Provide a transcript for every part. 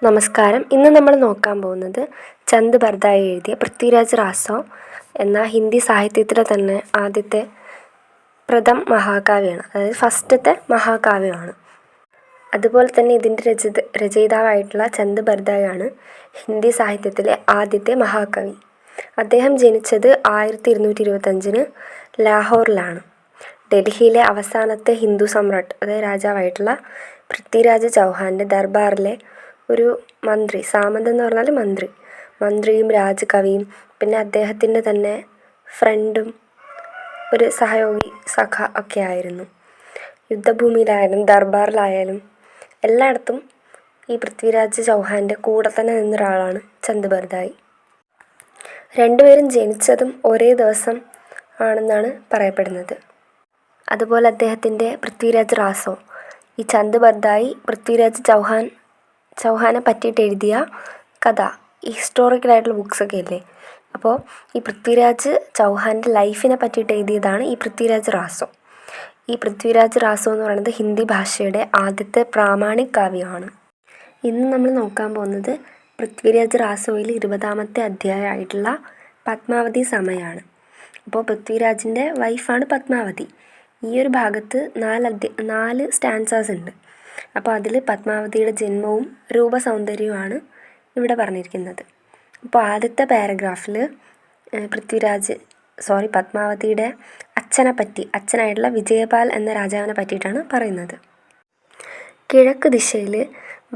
നമസ്കാരം. ഇന്ന് നമ്മൾ നോക്കാൻ പോകുന്നത് ചന്ദ് ബർദായി എഴുതിയ പൃഥ്വിരാജ് റാസോ എന്ന ഹിന്ദി സാഹിത്യത്തിലെ തന്നെ ആദ്യത്തെ പ്രഥം മഹാകാവ്യമാണ്. അതായത് ഫസ്റ്റത്തെ മഹാകാവ്യമാണ്. അതുപോലെ തന്നെ ഇതിൻ്റെ രചയിതാവായിട്ടുള്ള ചന്ദ് ബർദായാണ് ഹിന്ദി സാഹിത്യത്തിലെ ആദ്യത്തെ മഹാകവി. അദ്ദേഹം ജനിച്ചത് 1225 ലാഹോറിലാണ്. ഡൽഹിയിലെ അവസാനത്തെ ഹിന്ദു സമ്രാട്ട്, അതായത് രാജാവായിട്ടുള്ള പൃഥ്വിരാജ് ചൗഹാൻ്റെ ദർബാറിലെ ഒരു മന്ത്രി, സാമന്ത് എന്ന് പറഞ്ഞാൽ മന്ത്രിയും രാജകവിയും പിന്നെ അദ്ദേഹത്തിൻ്റെ തന്നെ ഫ്രണ്ടും ഒരു സഹയോഗി സഖ ഒക്കെ ആയിരുന്നു. യുദ്ധഭൂമിയിലായാലും ദർബാറിലായാലും എല്ലായിടത്തും ഈ പൃഥ്വിരാജ് ചൗഹാൻ്റെ കൂടെ തന്നെ നിന്നൊരാളാണ് ചന്ദ് ബർദായി. രണ്ടുപേരും ജനിച്ചതും ഒരേ ദിവസം ആണെന്നാണ് പറയപ്പെടുന്നത്. അതുപോലെ അദ്ദേഹത്തിൻ്റെ പൃഥ്വിരാജ് റാസോ, ഈ ചന്ദ് ബർദായി പൃഥ്വിരാജ് ചൗഹാനെ പറ്റിയിട്ട് എഴുതിയ കഥ, ഈ ഹിസ്റ്റോറിക്കലായിട്ടുള്ള ബുക്സൊക്കെ ഇല്ലേ, അപ്പോൾ ഈ പൃഥ്വിരാജ് ചൗഹാൻ്റെ ലൈഫിനെ പറ്റിയിട്ട് എഴുതിയതാണ് ഈ പൃഥ്വിരാജ് റാസോ. ഈ പൃഥ്വിരാജ് റാസോ എന്ന് പറയുന്നത് ഹിന്ദി ഭാഷയുടെ ആദ്യത്തെ പ്രാമാണിക് കാവ്യമാണ്. ഇന്ന് നമ്മൾ നോക്കാൻ പോകുന്നത് പൃഥ്വിരാജ് റാസോയിൽ 20ാമത്തെ അധ്യായമായിട്ടുള്ള പത്മാവതി സമയമാണ്. അപ്പോൾ പൃഥ്വിരാജിൻ്റെ വൈഫാണ് പത്മാവതി. ഈ ഒരു ഭാഗത്ത് 4 സ്റ്റാൻസാസ് ഉണ്ട്. അപ്പോൾ അതിൽ പത്മാവതിയുടെ ജന്മവും രൂപസൗന്ദര്യവുമാണ് ഇവിടെ പറഞ്ഞിരിക്കുന്നത്. അപ്പോൾ ആദ്യത്തെ പാരഗ്രാഫിൽ പത്മാവതിയുടെ അച്ഛനായിട്ടുള്ള വിജയപാൽ എന്ന രാജാവിനെ പറ്റിയിട്ടാണ് പറയുന്നത്. കിഴക്ക് ദിശയിൽ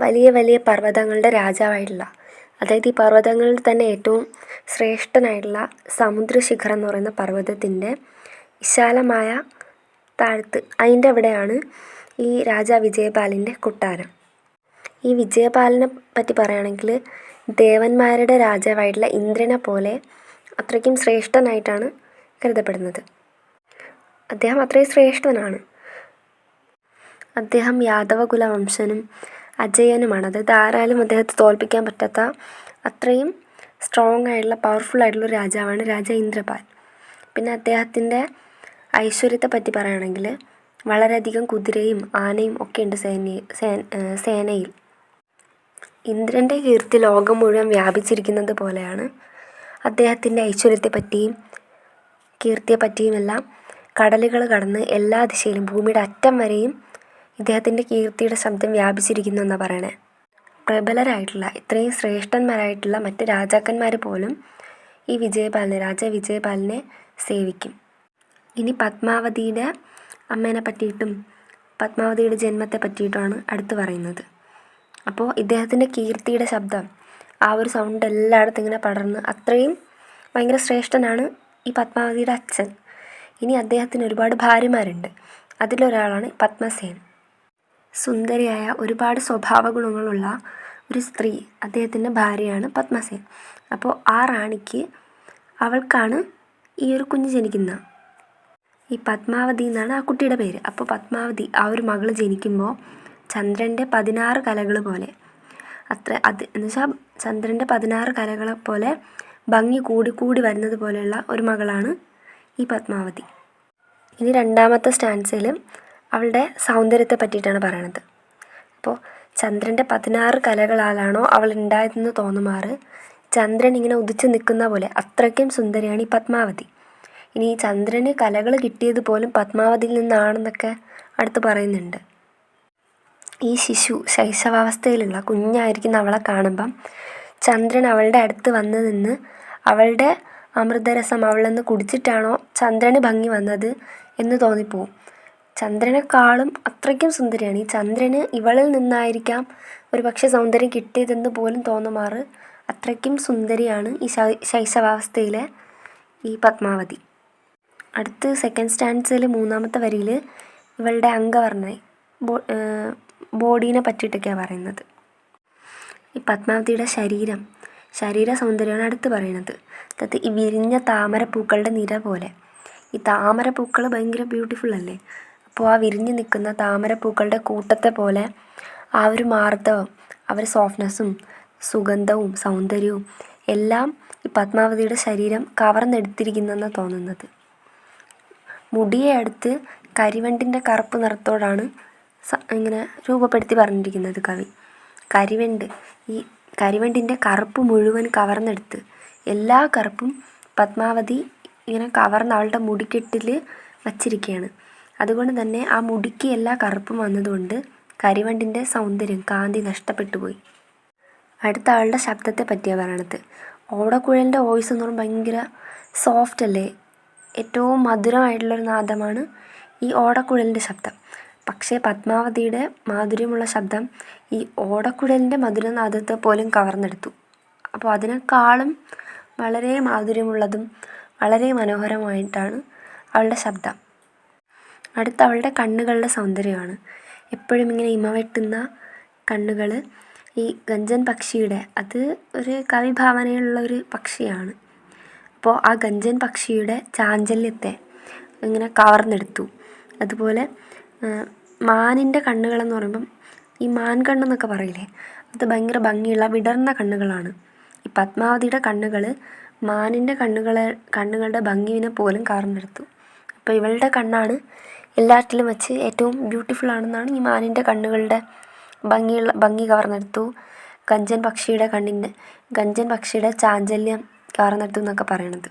വലിയ വലിയ പർവ്വതങ്ങളുടെ രാജാവായിട്ടുള്ള, അതായത് ഈ പർവ്വതങ്ങളിൽ തന്നെ ഏറ്റവും ശ്രേഷ്ഠനായിട്ടുള്ള സമുദ്രശിഖരം എന്ന് പറയുന്ന പർവ്വതത്തിൻ്റെ വിശാലമായ താഴത്ത്, അതിൻ്റെ അവിടെയാണ് ഈ രാജാ വിജയപാലിൻ്റെ കൊട്ടാരം. ഈ വിജയപാലിനെ പറ്റി പറയുകയാണെങ്കിൽ ദേവന്മാരുടെ രാജാവായിട്ടുള്ള ഇന്ദ്രനെ പോലെ അത്രയ്ക്കും ശ്രേഷ്ഠനായിട്ടാണ് കരുതപ്പെടുന്നത്. അദ്ദേഹം അത്രയും ശ്രേഷ്ഠനാണ്. അദ്ദേഹം യാദവകുല വംശനും അജയനുമാണ്. അതായത് ആരാലും അദ്ദേഹത്തെ തോൽപ്പിക്കാൻ പറ്റാത്ത അത്രയും സ്ട്രോങ് ആയിട്ടുള്ള പവർഫുൾ ആയിട്ടുള്ള ഒരു രാജാവാണ് രാജാ ഇന്ദ്രപാൽ. പിന്നെ അദ്ദേഹത്തിൻ്റെ ഐശ്വര്യത്തെ പറ്റി പറയുകയാണെങ്കിൽ വളരെയധികം കുതിരയും ആനയും ഒക്കെ ഉണ്ട് സേനയിൽ. ഇന്ദ്രൻ്റെ കീർത്തി ലോകം മുഴുവൻ വ്യാപിച്ചിരിക്കുന്നത് പോലെയാണ് അദ്ദേഹത്തിൻ്റെ ഐശ്വര്യത്തെപ്പറ്റിയും കീർത്തിയെപ്പറ്റിയുമെല്ലാം കടലുകൾ കടന്ന് എല്ലാ ദിശയിലും ഭൂമിയുടെ അറ്റം വരെയും ഇദ്ദേഹത്തിൻ്റെ കീർത്തിയുടെ ശബ്ദം വ്യാപിച്ചിരിക്കുന്നു എന്നാണ് പറയണേ. പ്രബലരായിട്ടുള്ള ഇത്രയും ശ്രേഷ്ഠന്മാരായിട്ടുള്ള മറ്റ് രാജാക്കന്മാർ പോലും ഈ രാജാ വിജയപാലിനെ സേവിക്കും. ഇനി പത്മാവതിയുടെ അമ്മേനെ പറ്റിയിട്ടും പത്മാവതിയുടെ ജന്മത്തെ പറ്റിയിട്ടുമാണ് അടുത്ത് പറയുന്നത്. അപ്പോൾ ഇദ്ദേഹത്തിൻ്റെ കീർത്തിയുടെ ശബ്ദം, ആ ഒരു സൗണ്ട് എല്ലായിടത്തും ഇങ്ങനെ പടർന്ന് അത്രയും ഭയങ്കര ശ്രേഷ്ഠനാണ് ഈ പത്മാവതിയുടെ അച്ഛൻ. ഇനി അദ്ദേഹത്തിന് ഒരുപാട് ഭാര്യമാരുണ്ട്. അതിലൊരാളാണ് പത്മസേൻ. സുന്ദരിയായ ഒരുപാട് സ്വഭാവ ഗുണങ്ങളുള്ള ഒരു സ്ത്രീ അദ്ദേഹത്തിൻ്റെ ഭാര്യയാണ് പത്മസേൻ. അപ്പോൾ ആ റാണിക്ക്, അവൾക്കാണ് ഈ ഒരു കുഞ്ഞ് ജനിക്കുന്നത്. ഈ പത്മാവതി എന്നാണ് ആ കുട്ടിയുടെ പേര്. അപ്പോൾ പത്മാവതി, ആ ഒരു മകൾ ജനിക്കുമ്പോൾ ചന്ദ്രൻ്റെ 16 കലകൾ പോലെ, എന്നുവെച്ചാൽ ചന്ദ്രൻ്റെ 16 കലകളെ പോലെ ഭംഗി കൂടി വരുന്നത് പോലെയുള്ള ഒരു മകളാണ് ഈ പത്മാവതി. ഇനി 2ാമത്തെ സ്റ്റാൻസയിൽ അവളുടെ സൗന്ദര്യത്തെ പറ്റിയിട്ടാണ് പറയണത്. അപ്പോൾ ചന്ദ്രൻ്റെ 16 കലകളാലാണോ അവൾ ഉണ്ടായതെന്ന് തോന്നുമാറ് ചന്ദ്രൻ ഇങ്ങനെ ഉദിച്ചു നിൽക്കുന്ന പോലെ അത്രയ്ക്കും സുന്ദരിയാണ് ഈ പത്മാവതി. ഇനി ഈ ചന്ദ്രന് കലകൾ കിട്ടിയത് പോലും പത്മാവതിയിൽ നിന്നാണെന്നൊക്കെ അടുത്ത് പറയുന്നുണ്ട്. ഈ ശൈശവാവസ്ഥയിലുള്ള കുഞ്ഞായിരിക്കുന്ന അവളെ കാണുമ്പം ചന്ദ്രൻ അവളുടെ അടുത്ത് വന്ന് നിന്ന് അവളുടെ അമൃതരസം അവളിൽ നിന്ന് കുടിച്ചിട്ടാണോ ചന്ദ്രന് ഭംഗി വന്നത് എന്ന് തോന്നിപ്പോവും. ചന്ദ്രനെക്കാളും അത്രയ്ക്കും സുന്ദരിയാണ്. ഈ ചന്ദ്രന് ഇവളിൽ നിന്നായിരിക്കാം ഒരു പക്ഷേ സൗന്ദര്യം കിട്ടിയതെന്ന് പോലും തോന്നുമാറ് അത്രയ്ക്കും സുന്ദരിയാണ് ഈ ശൈശവാവസ്ഥയിലെ ഈ പത്മാവതി. അടുത്ത് 2nd സ്റ്റാൻസിൽ 3ാമത്തെ വരിയിൽ ഇവളുടെ അംഗവർണ്ണ, ബോഡീനെ പറ്റിയിട്ടൊക്കെയാണ് പറയുന്നത്. ഈ പത്മാവതിയുടെ ശരീര സൗന്ദര്യമാണ് അടുത്ത് പറയുന്നത്. അതായത് ഈ വിരിഞ്ഞ താമരപ്പൂക്കളുടെ നിര പോലെ. ഈ താമരപ്പൂക്കൾ ഭയങ്കര ബ്യൂട്ടിഫുൾ അല്ലേ. അപ്പോൾ ആ വിരിഞ്ഞ് നിൽക്കുന്ന താമരപ്പൂക്കളുടെ കൂട്ടത്തെ പോലെ ആ ഒരു മാർദ്ദവം, ആ ഒരു സോഫ്റ്റ്നെസ്സും സുഗന്ധവും സൗന്ദര്യവും എല്ലാം ഈ പത്മാവതിയുടെ ശരീരം കവർന്നെടുത്തിരിക്കുന്നെന്നാണ് തോന്നുന്നത്. മുടിയെ അടുത്ത് കരിവണ്ടിൻ്റെ കറുപ്പ് നിറത്തോടാണ് ഇങ്ങനെ രൂപപ്പെടുത്തി പറഞ്ഞിരിക്കുന്നത് കവി. കരിവണ്ട്, ഈ കരിവണ്ടിൻ്റെ കറുപ്പ് മുഴുവൻ കവർന്നെടുത്ത് എല്ലാ കറുപ്പും പത്മാവതി ഇങ്ങനെ കവർന്ന് അവളുടെ മുടിക്കെട്ടിൽ വച്ചിരിക്കുകയാണ്. അതുകൊണ്ട് തന്നെ ആ മുടിക്ക് എല്ലാ കറുപ്പും വന്നതുകൊണ്ട് കരിവണ്ടിൻ്റെ സൗന്ദര്യം, കാന്തി നഷ്ടപ്പെട്ടു പോയി. അടുത്ത ആളുടെ ശബ്ദത്തെ പറ്റിയാണ് പറയണത്. ഓടക്കുഴലിൻ്റെ വോയിസ് എന്ന് പറയുമ്പോൾ ഭയങ്കര സോഫ്റ്റ് അല്ലേ, ഏറ്റവും മധുരമായിട്ടുള്ളൊരു നാദമാണ് ഈ ഓടക്കുഴലിൻ്റെ ശബ്ദം. പക്ഷേ പത്മാവതിയുടെ മാധുര്യമുള്ള ശബ്ദം ഈ ഓടക്കുഴലിൻ്റെ മധുരനാദത്തെ പോലും കവർന്നെടുത്തു. അപ്പോൾ അതിനേക്കാളും വളരെ മാധുര്യമുള്ളതും വളരെ മനോഹരമായിട്ടാണ് അവളുടെ ശബ്ദം. അടുത്ത അവളുടെ കണ്ണുകളുടെ സൗന്ദര്യമാണ്. എപ്പോഴും ഇങ്ങനെ ഇമവെട്ടുന്ന കണ്ണുകൾ. ഈ ഗഞ്ചൻ പക്ഷിയുടെ, അത് ഒരു കവിഭാവനയുള്ള ഒരു പക്ഷിയാണ്. അപ്പോൾ ആ ഗഞ്ചൻ പക്ഷിയുടെ ചാഞ്ചല്യത്തെ ഇങ്ങനെ കവർന്നെടുത്തു. അതുപോലെ മാനിൻ്റെ കണ്ണുകളെന്ന് പറയുമ്പം ഈ മാൻ കണ്ണെന്നൊക്കെ പറയില്ലേ, അത് ഭയങ്കര ഭംഗിയുള്ള വിടർന്ന കണ്ണുകളാണ്. ഈ പത്മാവതിയുടെ കണ്ണുകൾ മാനിൻ്റെ കണ്ണുകളുടെ ഭംഗിവിനെ പോലും കവർന്നെടുത്തു. അപ്പോൾ ഇവളുടെ കണ്ണാണ് എല്ലാറ്റിലും വെച്ച് ഏറ്റവും ബ്യൂട്ടിഫുൾ ആണെന്നാണ് ഈ മാനിൻ്റെ കണ്ണുകളുടെ ഭംഗി കവർന്നെടുത്തു. ഗഞ്ചൻ പക്ഷിയുടെ ചാഞ്ചല്യം കവർന്നെടുത്തു എന്നൊക്കെ പറയണത്.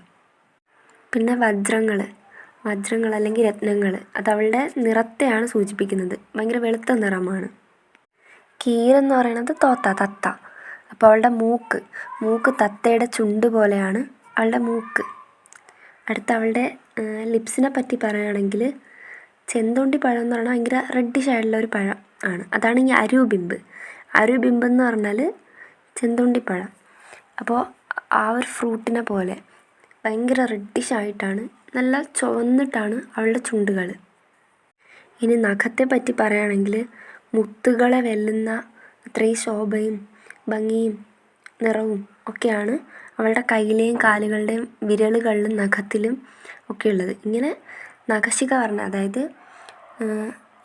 പിന്നെ വജ്രങ്ങൾ അല്ലെങ്കിൽ രത്നങ്ങൾ, അത് അവളുടെ നിറത്തെയാണ് സൂചിപ്പിക്കുന്നത്. ഭയങ്കര വെളുത്ത നിറമാണ്. കീരെന്ന് പറയുന്നത് തത്ത. അപ്പോൾ അവളുടെ മൂക്ക് തത്തയുടെ ചുണ്ട് പോലെയാണ് അവളുടെ മൂക്ക്. അടുത്ത അവളുടെ ലിപ്സിനെ പറ്റി പറയുകയാണെങ്കിൽ ചെന്തൊണ്ടി പഴം എന്ന് പറഞ്ഞാൽ ഭയങ്കര റെഡിഷ് ആയിട്ടുള്ള ഒരു പഴം ആണ്. അതാണ് ഈ അരൂപിമ്പ് എന്ന് പറഞ്ഞാൽ ചെന്തൊണ്ടിപ്പഴം. അപ്പോൾ ആ ഒരു ഫ്രൂട്ടിനെ പോലെ ഭയങ്കര റെഡിഷ് ആയിട്ടാണ്, നല്ല ചുവന്നിട്ടാണ് അവളുടെ ചുണ്ടുകൾ. ഇനി നഖത്തെ പറ്റി പറയുകയാണെങ്കിൽ മുത്തുകളെ വെല്ലുന്ന അത്രയും ശോഭയും ഭംഗിയും നിറവും ഒക്കെയാണ് അവളുടെ കയ്യിലെയും കാലുകളുടെയും വിരലുകളിലും നഖത്തിലും ഒക്കെ ഉള്ളത്. ഇങ്ങനെ നഖശിഖ വർണ്ണ, അതായത്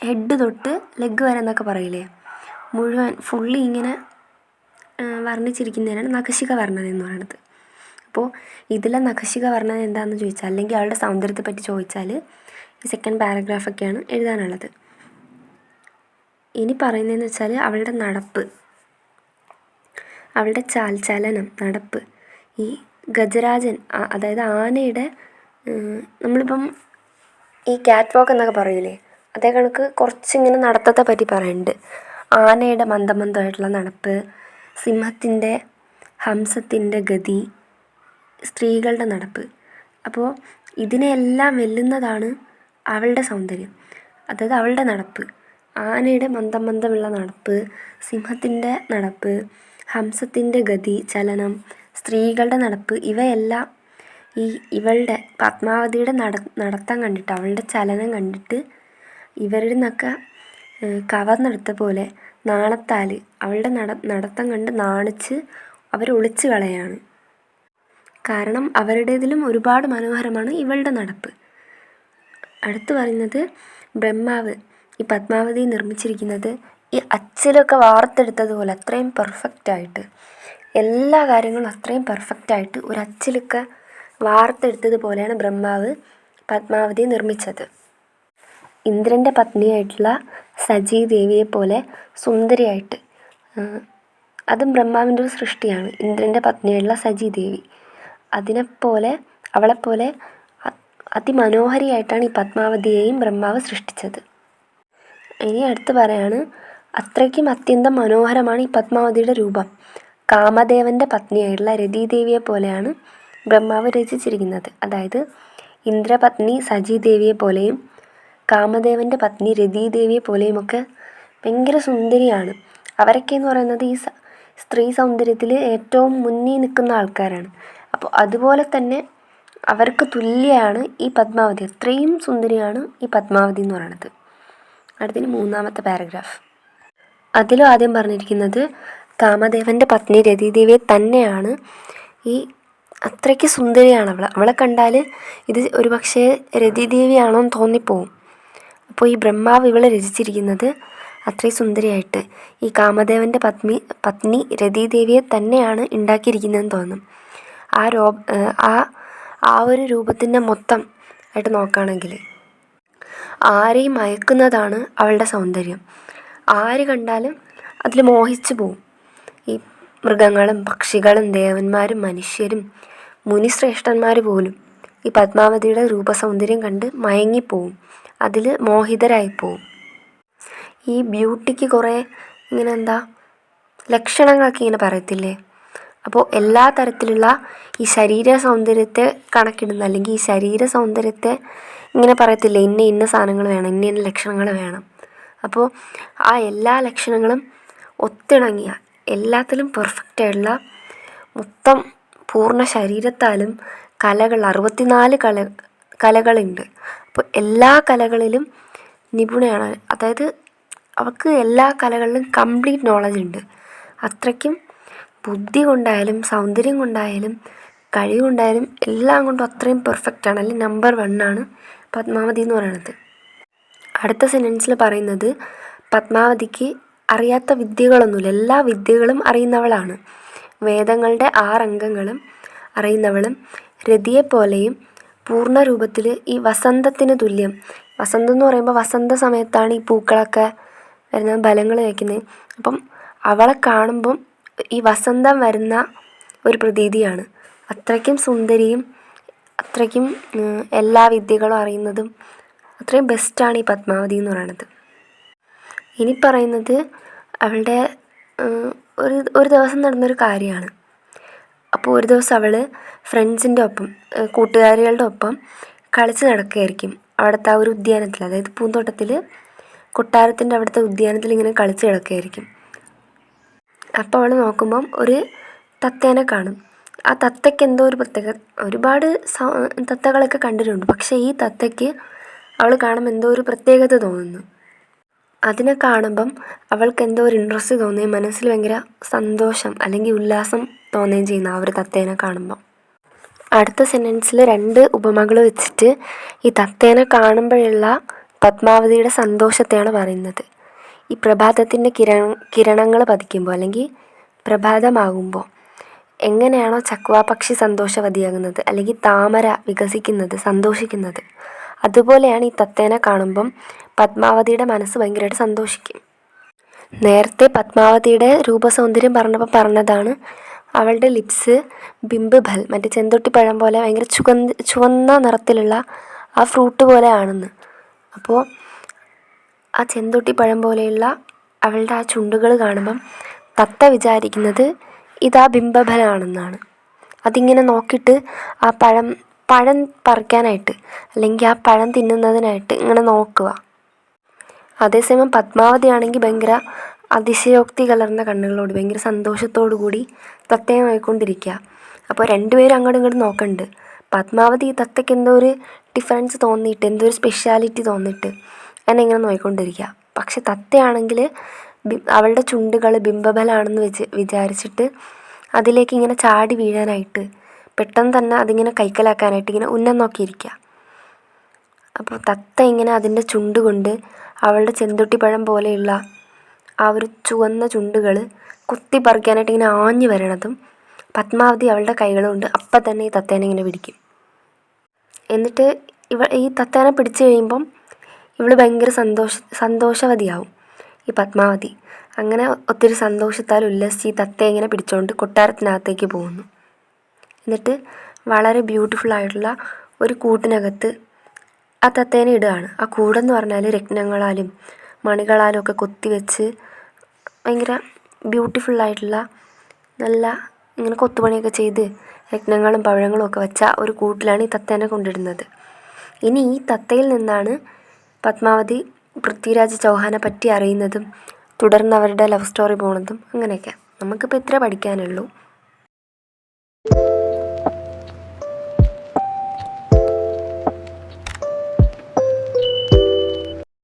ഹെഡ് തൊട്ട് ലെഗ് വരെ എന്നൊക്കെ പറയില്ലേ, മുഴുവൻ ഫുള്ളി ഇങ്ങനെ വർണ്ണിച്ചിരിക്കുന്നതിനാണ് നഖശിഖ വർണ്ണന എന്ന് പറയുന്നത്. അപ്പോൾ ഇതിലെ നഖശിഖ വർണ്ണന എന്താണെന്ന് ചോദിച്ചാൽ, അല്ലെങ്കിൽ അവളുടെ സൗന്ദര്യത്തെ പറ്റി ചോദിച്ചാൽ ഈ സെക്കൻഡ് പാരഗ്രാഫൊക്കെയാണ് എഴുതാനുള്ളത്. ഇനി പറയുന്നതെന്ന് വെച്ചാൽ അവളുടെ നടപ്പ്, അവളുടെ ചലനം, നടപ്പ്. ഈ ഗജരാജൻ, അതായത് ആനയുടെ, നമ്മളിപ്പം ഈ ക്യാറ്റ് വാക്ക് എന്നൊക്കെ പറയില്ലേ, അതേ കണക്ക് കുറച്ചിങ്ങനെ നടത്തത്തെ പറ്റി പറയുന്നുണ്ട്. ആനയുടെ മന്ദമായിട്ടുള്ള നടപ്പ്, സിംഹത്തിൻ്റെ, ഹംസത്തിൻ്റെ ഗതി, സ്ത്രീകളുടെ നടപ്പ്. അപ്പോൾ ഇതിനെയെല്ലാം വെല്ലുന്നതാണ് അവളുടെ സൗന്ദര്യം, അതായത് അവളുടെ നടപ്പ്. ആനയുടെ മന്ദമുള്ള നടപ്പ്, സിംഹത്തിൻ്റെ നടപ്പ്, ഹംസത്തിൻ്റെ ഗതി, ചലനം, സ്ത്രീകളുടെ നടപ്പ്, ഇവയെല്ലാം ഇവളുടെ പത്മാവതിയുടെ നടത്തം കണ്ടിട്ട്, അവളുടെ ചലനം കണ്ടിട്ട് ഇവരുടെ നിന്നൊക്കെ കവർന്നെടുത്ത പോലെ നാണത്താൽ അവളുടെ നടത്തം കണ്ട് നാണിച്ച് അവരൊളിച്ച് കളയാണ്. കാരണം അവരുടേതിലും ഒരുപാട് മനോഹരമാണ് ഇവളുടെ നടപ്പ്. അടുത്ത് പറയുന്നത് ബ്രഹ്മാവ് ഈ പത്മാവതി നിർമ്മിച്ചിരിക്കുന്നത് ഈ അച്ചിലൊക്കെ വാർത്തെടുത്തതുപോലെ അത്രയും പെർഫെക്റ്റായിട്ട്, എല്ലാ കാര്യങ്ങളും അത്രയും പെർഫെക്റ്റായിട്ട് ഒരു അച്ചിലൊക്കെ വാർത്തെടുത്തതുപോലെയാണ് ബ്രഹ്മാവ് പത്മാവതിയെ നിർമ്മിച്ചത്. ഇന്ദ്രൻ്റെ പത്നിയായിട്ടുള്ള സചീദേവിയെ പോലെ സുന്ദരിയായിട്ട്, അതും ബ്രഹ്മാവിൻ്റെ ഒരു സൃഷ്ടിയാണ്. ഇന്ദ്രൻ്റെ പത്നിയായിട്ടുള്ള സചീദേവി, അവളെപ്പോലെ അതിമനോഹരിയായിട്ടാണ് ഈ പത്മാവതിയെയും ബ്രഹ്മാവ് സൃഷ്ടിച്ചത്. ഇനി അടുത്ത് പറയാണ്, അത്രയ്ക്കും അത്യന്തം മനോഹരമാണ് ഈ പത്മാവതിയുടെ രൂപം. കാമദേവൻ്റെ പത്നിയായിട്ടുള്ള രതീദേവിയെ പോലെയാണ് ബ്രഹ്മാവ് രചിച്ചിരിക്കുന്നത്. അതായത് ഇന്ദ്രപത്നി സചീദേവിയെ പോലെയും കാമദേവൻ്റെ പത്നി രതീദേവിയെ പോലെയുമൊക്കെ ഭയങ്കര സുന്ദരിയാണ്. അവരൊക്കെ എന്ന് പറയുന്നത് ഈ സ്ത്രീ സൗന്ദര്യത്തിൽ ഏറ്റവും മുന്നിൽ നിൽക്കുന്ന ആൾക്കാരാണ്. അപ്പോൾ അതുപോലെ തന്നെ അവർക്ക് തുല്യമാണ് ഈ പത്മാവതി, അത്രയും സുന്ദരിയാണ് ഈ പത്മാവതി എന്ന് പറയുന്നത്. അടുത്തതിന് 3-ാമത്തെ പാരഗ്രാഫ്. അതിലും ആദ്യം പറഞ്ഞിരിക്കുന്നത് കാമദേവൻ്റെ പത്നി രതീദേവിയെ തന്നെയാണ്. ഈ അത്രയ്ക്ക് സുന്ദരിയാണ് അവളെ കണ്ടാൽ ഇത് ഒരു പക്ഷേ രതീദേവിയാണോ എന്ന് തോന്നിപ്പോവും. അപ്പോൾ ഈ ബ്രഹ്മാവ് ഇവളെ രചിച്ചിരിക്കുന്നത് അത്രയും സുന്ദരിയായിട്ട് ഈ കാമദേവൻ്റെ പത്നി രതീദേവിയെ തന്നെയാണ് ഉണ്ടാക്കിയിരിക്കുന്നതെന്ന് തോന്നും. ആ ഒരു രൂപത്തിൻ്റെ മൊത്തം ആയിട്ട് നോക്കുകയാണെങ്കിൽ ആരെയും മയക്കുന്നതാണ് അവളുടെ സൗന്ദര്യം. ആര് കണ്ടാലും അതിൽ മോഹിച്ചു പോവും. മൃഗങ്ങളും പക്ഷികളും ദേവന്മാരും മനുഷ്യരും മുനിശ്രേഷ്ഠന്മാർ പോലും ഈ പത്മാവതിയുടെ രൂപസൗന്ദര്യം കണ്ട് മയങ്ങിപ്പോവും, അതിൽ മോഹിതരായിപ്പോവും. ഈ ബ്യൂട്ടിക്ക് കുറേ ഇങ്ങനെ ലക്ഷണങ്ങളൊക്കെ ഇങ്ങനെ പറയത്തില്ലേ? അപ്പോൾ എല്ലാ തരത്തിലുള്ള ഈ ശരീര സൗന്ദര്യത്തെ കണക്കിടുന്ന, അല്ലെങ്കിൽ ഈ ശരീര സൗന്ദര്യത്തെ ഇങ്ങനെ പറയത്തില്ലേ, ഇന്ന സാധനങ്ങൾ വേണം, ഇന്ന ലക്ഷണങ്ങൾ വേണം. അപ്പോൾ ആ എല്ലാ ലക്ഷണങ്ങളും ഒത്തിണങ്ങിയ, എല്ലാത്തിലും പെർഫെക്റ്റായിട്ടുള്ള, മൊത്തം പൂർണ്ണ ശരീരത്താലും കലകൾ 64 കലകളുണ്ട്. അപ്പോൾ എല്ലാ കലകളിലും നിപുണയാണ്. അതായത് അവൾക്ക് എല്ലാ കലകളിലും കംപ്ലീറ്റ് നോളജ് ഉണ്ട്. അത്രയ്ക്കും ബുദ്ധി കൊണ്ടായാലും സൗന്ദര്യം കൊണ്ടായാലും കഴിവ് കൊണ്ടായാലും എല്ലാം കൊണ്ടും അത്രയും പെർഫെക്റ്റാണ്, അല്ലെങ്കിൽ നമ്പർ 1 ആണ് പത്മാവതി എന്ന് പറയുന്നത്. അടുത്ത സെൻറ്റൻസിൽ പറയുന്നത് പത്മാവതിക്ക് അറിയാത്ത വിദ്യകളൊന്നുമില്ല, എല്ലാ വിദ്യകളും അറിയുന്നവളാണ്. വേദങ്ങളുടെ 6 അംഗങ്ങളും അറിയുന്നവളും രതിയെപ്പോലെയും പൂർണ്ണ രൂപത്തിൽ ഈ വസന്തത്തിന് തുല്യം. വസന്തം എന്ന് പറയുമ്പോൾ വസന്ത സമയത്താണ് ഈ പൂക്കളൊക്കെ വരുന്ന ഫലങ്ങൾ വയ്ക്കുന്നത്. അപ്പം അവളെ കാണുമ്പം ഈ വസന്തം വരുന്ന ഒരു പ്രതീതിയാണ്. അത്രയ്ക്കും സുന്ദരിയും അത്രയ്ക്കും എല്ലാ വിദ്യകളും അറിയുന്നതും അത്രയും ബെസ്റ്റാണ് ഈ പത്മാവതി എന്ന് പറയുന്നത്. ഇനി പറയുന്നത് അവളുടെ ഒരു ദിവസം നടന്നൊരു കാര്യമാണ്. അപ്പോൾ ഒരു ദിവസം അവൾ ഫ്രണ്ട്സിൻ്റെ ഒപ്പം, കൂട്ടുകാരികളുടെ ഒപ്പം കളിച്ച് നടക്കുകയായിരിക്കും അവിടുത്തെ ആ ഒരു ഉദ്യാനത്തിൽ, അതായത് പൂന്തോട്ടത്തിൽ, കൊട്ടാരത്തിൻ്റെ അവിടുത്തെ ഉദ്യാനത്തിൽ ഇങ്ങനെ കളിച്ച് കിടക്കുകയായിരിക്കും. അപ്പോൾ അവൾ നോക്കുമ്പം ഒരു തത്തേനെ കാണും. ആ തത്തയ്ക്ക് എന്തോ ഒരു പ്രത്യേക, ഒരുപാട് തത്തകളൊക്കെ കണ്ടിട്ടുണ്ട്, പക്ഷേ ഈ തത്തയ്ക്ക് അവൾ കാണുമ്പോൾ എന്തോ ഒരു പ്രത്യേകത തോന്നുന്നു. അതിനെ കാണുമ്പം അവൾക്ക് എന്തോ ഒരു ഇൻട്രസ്റ്റ് തോന്നുകയും മനസ്സിൽ ഭയങ്കര സന്തോഷം അല്ലെങ്കിൽ ഉല്ലാസം തോന്നുകയും ചെയ്യുന്നു ആ ഒരു തത്തേനെ കാണുമ്പം. അടുത്ത സെൻറ്റൻസിൽ 2 ഉപമകൾ വെച്ചിട്ട് ഈ തത്തേനെ കാണുമ്പോഴുള്ള പത്മാവതിയുടെ സന്തോഷത്തെയാണ് പറയുന്നത്. ഈ പ്രഭാതത്തിൻ്റെ കിരണങ്ങൾ പതിക്കുമ്പോൾ, അല്ലെങ്കിൽ പ്രഭാതമാകുമ്പോൾ എങ്ങനെയാണോ ചക്വാപക്ഷി സന്തോഷവതിയാകുന്നത്, അല്ലെങ്കിൽ താമര വികസിക്കുന്നത്, സന്തോഷിക്കുന്നത്, അതുപോലെയാണ് ഈ തത്തേനെ കാണുമ്പം പത്മാവതിയുടെ മനസ്സ് ഭയങ്കരമായിട്ട് സന്തോഷിക്കും. നേരത്തെ പത്മാവതിയുടെ രൂപസൗന്ദര്യം പറഞ്ഞപ്പോൾ പറഞ്ഞതാണ് അവളുടെ ലിപ്സ് ബിംബുഫൽ, മറ്റേ ചെന്തൊട്ടിപ്പഴം പോലെ ഭയങ്കര ചുവന്ന നിറത്തിലുള്ള ആ ഫ്രൂട്ട് പോലെ ആണെന്ന്. അപ്പോൾ ആ ചെന്തൊട്ടിപ്പഴം പോലെയുള്ള അവളുടെ ആ ചുണ്ടുകൾ കാണുമ്പം തത്ത വിചാരിക്കുന്നത് ഇതാ ബിംബഫലമാണെന്നാണ്. അതിങ്ങനെ നോക്കിയിട്ട് ആ പഴം പറിക്കാനായിട്ട്, അല്ലെങ്കിൽ ആ പഴം തിന്നുന്നതിനായിട്ട് ഇങ്ങനെ നോക്കുക. അതേസമയം പത്മാവതി ആണെങ്കിൽ ഭയങ്കര അതിശയോക്തി കലർന്ന കണ്ണുകളോട് ഭയങ്കര സന്തോഷത്തോടു കൂടി തത്തയെ നോക്കിക്കൊണ്ടിരിക്കുക. അപ്പോൾ 2 പേരും അങ്ങോട്ടും ഇങ്ങോട്ടും നോക്കുന്നുണ്ട്. പത്മാവതി ഈ തത്തയ്ക്ക് എന്തോ ഒരു ഡിഫറൻസ് തോന്നിയിട്ട്, എന്തോ ഒരു സ്പെഷ്യാലിറ്റി തോന്നിയിട്ട് എന്നെ ഇങ്ങനെ നോക്കിക്കൊണ്ടിരിക്കുക. പക്ഷെ തത്തയാണെങ്കിൽ അവളുടെ ചുണ്ടുകൾ ബിംബഫലമാണെന്ന് വിചാരിച്ചിട്ട് അതിലേക്ക് ഇങ്ങനെ ചാടി വീഴാനായിട്ട്, പെട്ടെന്ന് തന്നെ അതിങ്ങനെ കൈക്കലാക്കാനായിട്ട് ഇങ്ങനെ ഉന്നം നോക്കിയിരിക്കുക. അപ്പോൾ തത്ത ഇങ്ങനെ അതിൻ്റെ ചുണ്ട് കൊണ്ട് അവളുടെ ചെന്തൊട്ടിപ്പഴം പോലെയുള്ള ആ ഒരു ചുവന്ന ചുണ്ടുകൾ കുത്തി പറിക്കാനായിട്ട് ഇങ്ങനെ ആഞ്ഞു വരണതും പത്മാവതി അവളുടെ കൈകളുകൊണ്ട് അപ്പം തന്നെ ഈ തത്തേനെ ഇങ്ങനെ പിടിക്കും. എന്നിട്ട് ഈ തത്തേനെ പിടിച്ചു കഴിയുമ്പം ഇവൾ ഭയങ്കര സന്തോഷവതിയാവും ഈ പത്മാവതി. അങ്ങനെ ഒത്തിരി സന്തോഷത്താൽ ഉല്ലസിച്ച് ഈ തത്തയെ ഇങ്ങനെ പിടിച്ചുകൊണ്ട് കൊട്ടാരത്തിനകത്തേക്ക് പോകുന്നു. എന്നിട്ട് വളരെ ബ്യൂട്ടിഫുള്ളായിട്ടുള്ള ഒരു കൂട്ടിനകത്ത് ആ തത്തേനെ ഇടുകയാണ്. ആ കൂടെന്ന് പറഞ്ഞാൽ രത്നങ്ങളാലും മണികളാലും ഒക്കെ കൊത്തിവെച്ച് ഭയങ്കര ബ്യൂട്ടിഫുള്ളായിട്ടുള്ള, നല്ല ഇങ്ങനെ കൊത്തുപണിയൊക്കെ ചെയ്ത് രത്നങ്ങളും പഴങ്ങളും ഒക്കെ വെച്ച ഒരു കൂട്ടിലാണ് ഈ തത്തേനെ കൊണ്ടിടുന്നത്. ഇനി ഈ തത്തയിൽ നിന്നാണ് പത്മാവതി പൃഥ്വിരാജ് ചൗഹാനെ പറ്റി അറിയുന്നതും തുടർന്ന് അവരുടെ ലവ് സ്റ്റോറി പോകുന്നതും. അങ്ങനെയൊക്കെ നമുക്കിപ്പോൾ ഇത്ര പഠിക്കാനുള്ളൂ.